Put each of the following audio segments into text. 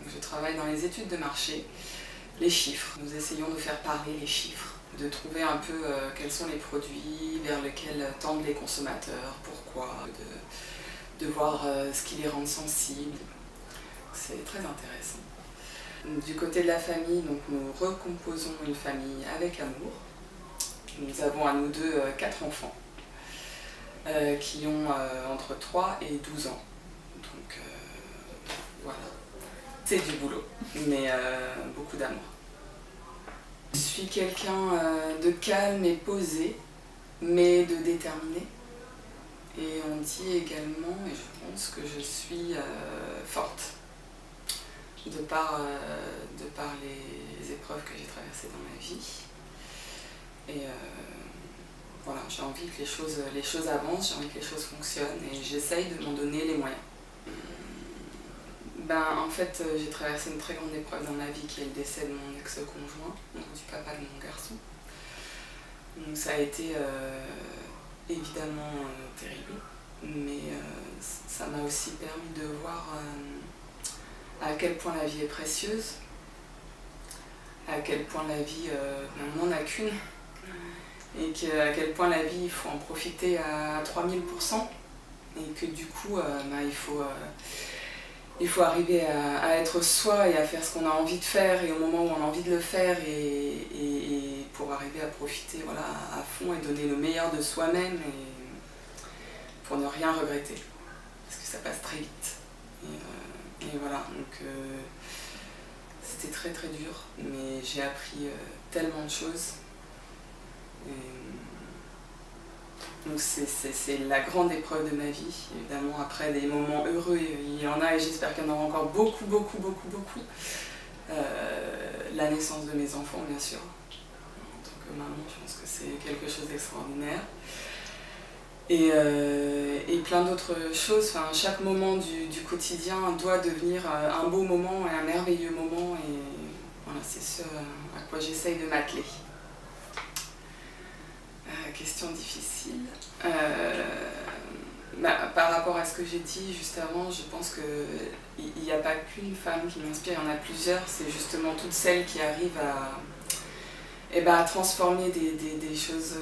Je travaille dans les études de marché, les chiffres. Nous essayons de faire parler les chiffres, de trouver un peu quels sont les produits vers lesquels tendent les consommateurs, pourquoi, de voir ce qui les rend sensibles. C'est très intéressant. Du côté de la famille, donc, nous recomposons une famille avec amour. Nous avons à nous deux 4 enfants qui ont entre 3 et 12 ans. Donc voilà, c'est du boulot, mais beaucoup d'amour. Je suis quelqu'un de calme et posé, mais de déterminé. Et on dit également, et je pense que je suis forte, de par les épreuves que j'ai traversées dans ma vie. Et voilà, j'ai envie que les choses avancent, j'ai envie que les choses fonctionnent et j'essaye de m'en donner les moyens. En fait, j'ai traversé une très grande épreuve dans ma vie qui est le décès de mon ex-conjoint, donc du papa de mon garçon. Donc ça a été évidemment terrible, mais ça m'a aussi permis de voir à quel point la vie est précieuse, à quel point la vie, on n'en a qu'une, et à quel point la vie, il faut en profiter à 3000%, et que du coup, il faut arriver à être soi et à faire ce qu'on a envie de faire, et au moment où on a envie de le faire, et pour arriver à profiter voilà, à fond et donner le meilleur de soi-même, et pour ne rien regretter, parce que ça passe très vite. Et voilà, donc c'était très très dur, mais j'ai appris tellement de choses. Donc c'est la grande épreuve de ma vie. Évidemment, après des moments heureux, il y en a et j'espère qu'il y en aura encore beaucoup. La naissance de mes enfants, bien sûr. En tant que maman, je pense que c'est quelque chose d'extraordinaire. Et plein d'autres choses. Enfin, chaque moment du quotidien doit devenir un beau moment et un merveilleux moment. Et voilà, c'est ce à quoi j'essaye de m'atteler. Question difficile. Par rapport à ce que j'ai dit juste avant, je pense qu'il n'y a pas qu'une femme qui m'inspire, il y en a plusieurs. C'est justement toutes celles qui arrivent à transformer des choses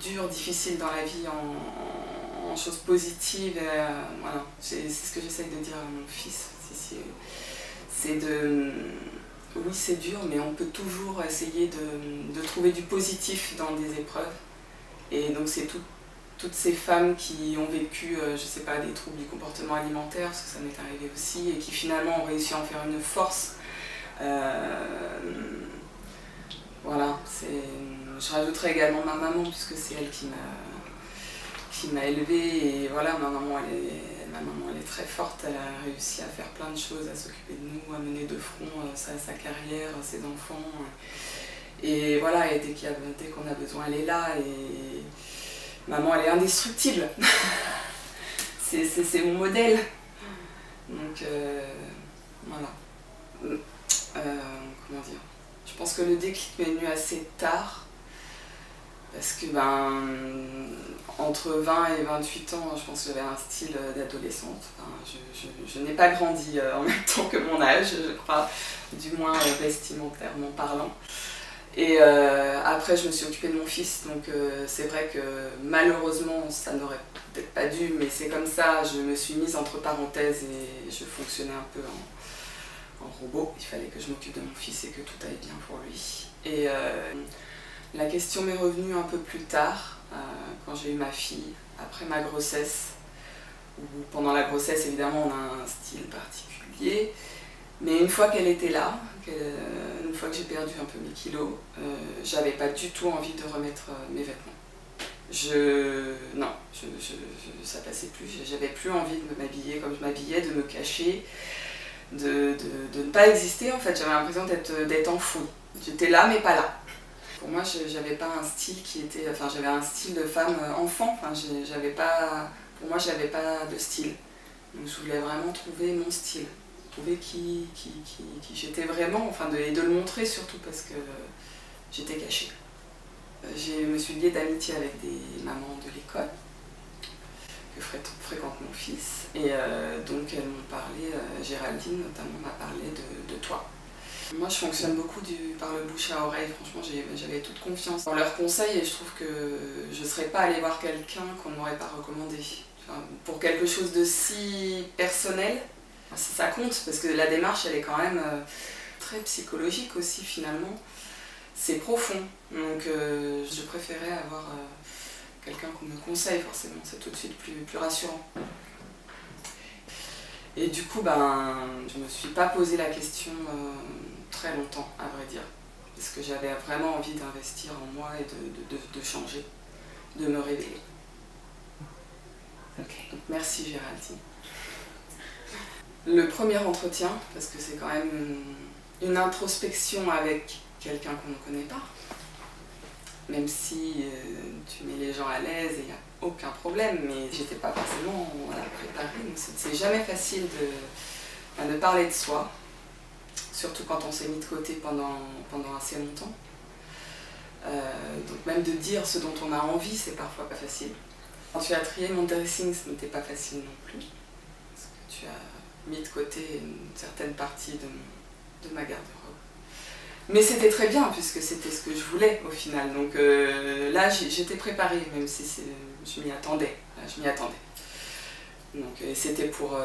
dures, difficiles dans la vie en choses positives. Voilà. C'est ce que j'essaye de dire à mon fils. Oui, c'est dur, mais on peut toujours essayer de trouver du positif dans des épreuves. Et donc c'est toutes ces femmes qui ont vécu, je sais pas, des troubles du comportement alimentaire, parce que ça m'est arrivé aussi, et qui finalement ont réussi à en faire une force. Voilà, je rajouterai également ma maman, puisque c'est elle qui m'a élevée, et voilà, ma maman elle est très forte, elle a réussi à faire plein de choses, à s'occuper de nous, à mener de front sa carrière, ses enfants. Et voilà, et dès qu'on a besoin, elle est là, et maman, elle est indestructible. c'est mon modèle. Donc, voilà. Comment dire ? Je pense que le déclic m'est venu assez tard, parce que entre 20 et 28 ans, je pense que j'avais un style d'adolescente. Je n'ai pas grandi en même temps que mon âge, je crois, du moins vestimentairement parlant. Et après, je me suis occupée de mon fils, donc c'est vrai que malheureusement, ça n'aurait peut-être pas dû, mais c'est comme ça, je me suis mise entre parenthèses et je fonctionnais un peu en robot. Il fallait que je m'occupe de mon fils et que tout aille bien pour lui. Et la question m'est revenue un peu plus tard, quand j'ai eu ma fille, après ma grossesse, où pendant la grossesse, évidemment, on a un style particulier. Mais une fois qu'elle était là, une fois que j'ai perdu un peu mes kilos, j'avais pas du tout envie de remettre mes vêtements. Ça passait plus, j'avais plus envie de m'habiller comme je m'habillais, de me cacher, de ne pas exister en fait. J'avais l'impression d'être en foule. J'étais là mais pas là. Pour moi, j'avais pas un style j'avais un style de femme enfant. Pour moi, j'avais pas de style. Donc je voulais vraiment trouver mon style. Trouver qui j'étais vraiment, et de le montrer surtout parce que j'étais cachée. Je me suis liée d'amitié avec des mamans de l'école que fréquente mon fils. Et donc elles m'ont parlé, Géraldine notamment m'a parlé de toi. Moi je fonctionne beaucoup par le bouche à oreille, franchement j'avais toute confiance dans leurs conseils et je trouve que je ne serais pas allée voir quelqu'un qu'on ne m'aurait pas recommandé. Enfin, pour quelque chose de si personnel, ça compte parce que la démarche elle est quand même très psychologique aussi finalement. C'est profond, donc je préférais avoir quelqu'un qu'on me conseille forcément, c'est tout de suite plus rassurant. Et du coup, je ne me suis pas posé la question très longtemps, à vrai dire, parce que j'avais vraiment envie d'investir en moi et de changer, de me révéler. Okay. Donc merci Géraldine. Le premier entretien, parce que c'est quand même une introspection avec quelqu'un qu'on ne connaît pas, même si tu mets les gens à l'aise et il n'y a aucun problème, mais j'étais pas forcément préparée, donc c'est jamais facile de parler de soi, surtout quand on s'est mis de côté pendant assez longtemps. Donc même de dire ce dont on a envie, c'est parfois pas facile. Quand tu as trié mon dressing, ce n'était pas facile non plus, parce que tu as mis de côté une certaine partie de ma garde-robe. Mais c'était très bien, puisque c'était ce que je voulais au final. Donc là, j'étais préparée, même si je m'y attendais. Là, je m'y attendais. Donc c'était pour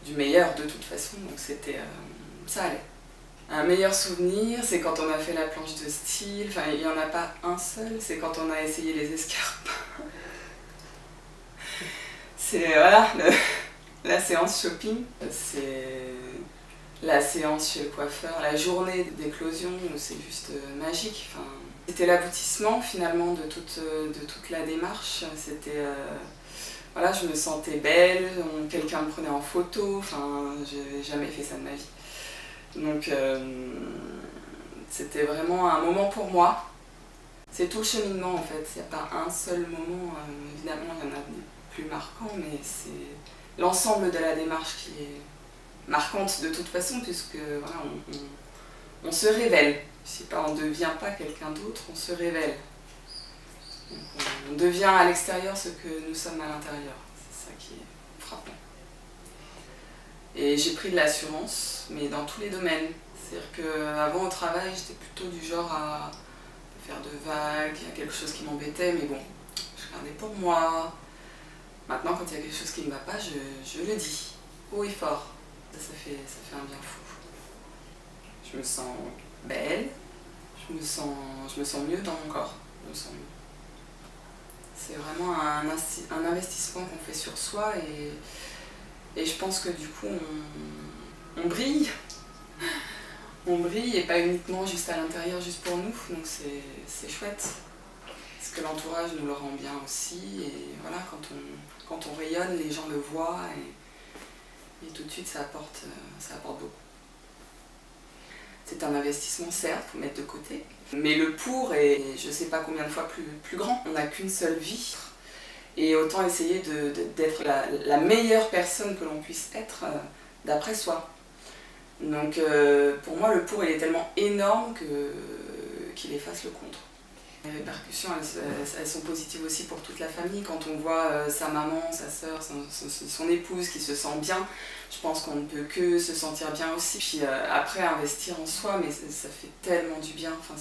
du meilleur de toute façon, donc c'était ça allait. Un meilleur souvenir, c'est quand on a fait la planche de style. Enfin, il n'y en a pas un seul, c'est quand on a essayé les escarpes. C'est voilà, la séance shopping. C'est la séance chez le coiffeur, la journée d'éclosion, c'est juste magique. Enfin, c'était l'aboutissement finalement de toute la démarche. C'était, voilà, je me sentais belle, quelqu'un me prenait en photo, enfin, j'ai jamais fait ça de ma vie. Donc c'était vraiment un moment pour moi. C'est tout le cheminement en fait, il n'y a pas un seul moment, évidemment il y en a des plus marquants, mais c'est l'ensemble de la démarche qui est marquante de toute façon, puisque voilà, on se révèle. Je sais pas, on ne devient pas quelqu'un d'autre, on se révèle. Donc on devient à l'extérieur ce que nous sommes à l'intérieur. C'est ça qui est frappant. Et j'ai pris de l'assurance, mais dans tous les domaines. C'est-à-dire qu'avant au travail, j'étais plutôt du genre à faire de vagues, il y a quelque chose qui m'embêtait, mais bon, je gardais pour moi. Maintenant, quand il y a quelque chose qui ne me va pas, je le dis, haut et fort. Ça fait un bien fou. Je me sens belle, je me sens mieux dans mon corps. Je me sens mieux. C'est vraiment un investissement qu'on fait sur soi et je pense que du coup on brille. On brille et pas uniquement juste à l'intérieur, juste pour nous, donc c'est chouette. Parce que l'entourage nous le rend bien aussi et voilà, quand on rayonne, les gens le voient et tout de suite ça apporte beaucoup. C'est un investissement certes, faut mettre de côté, mais le pour est je sais pas combien de fois plus grand. On n'a qu'une seule vie et autant essayer d'être la meilleure personne que l'on puisse être d'après soi. Donc pour moi le pour il est tellement énorme qu'il efface le contre. Les répercussions elles sont positives aussi pour toute la famille. Quand on voit sa maman, sa sœur, son épouse qui se sent bien, je pense qu'on ne peut que se sentir bien aussi. Puis après investir en soi, mais ça fait tellement du bien. Enfin,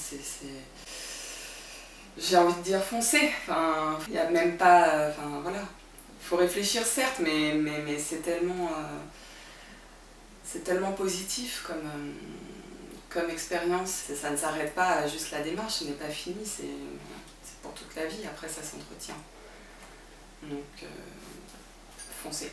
j'ai envie de dire foncer. Enfin, il n'y a même pas. Enfin voilà. Il faut réfléchir certes, mais c'est tellement positif comme expérience. Ça ne s'arrête pas à juste la démarche, ce n'est pas fini, c'est pour toute la vie, après ça s'entretient. Donc, foncez.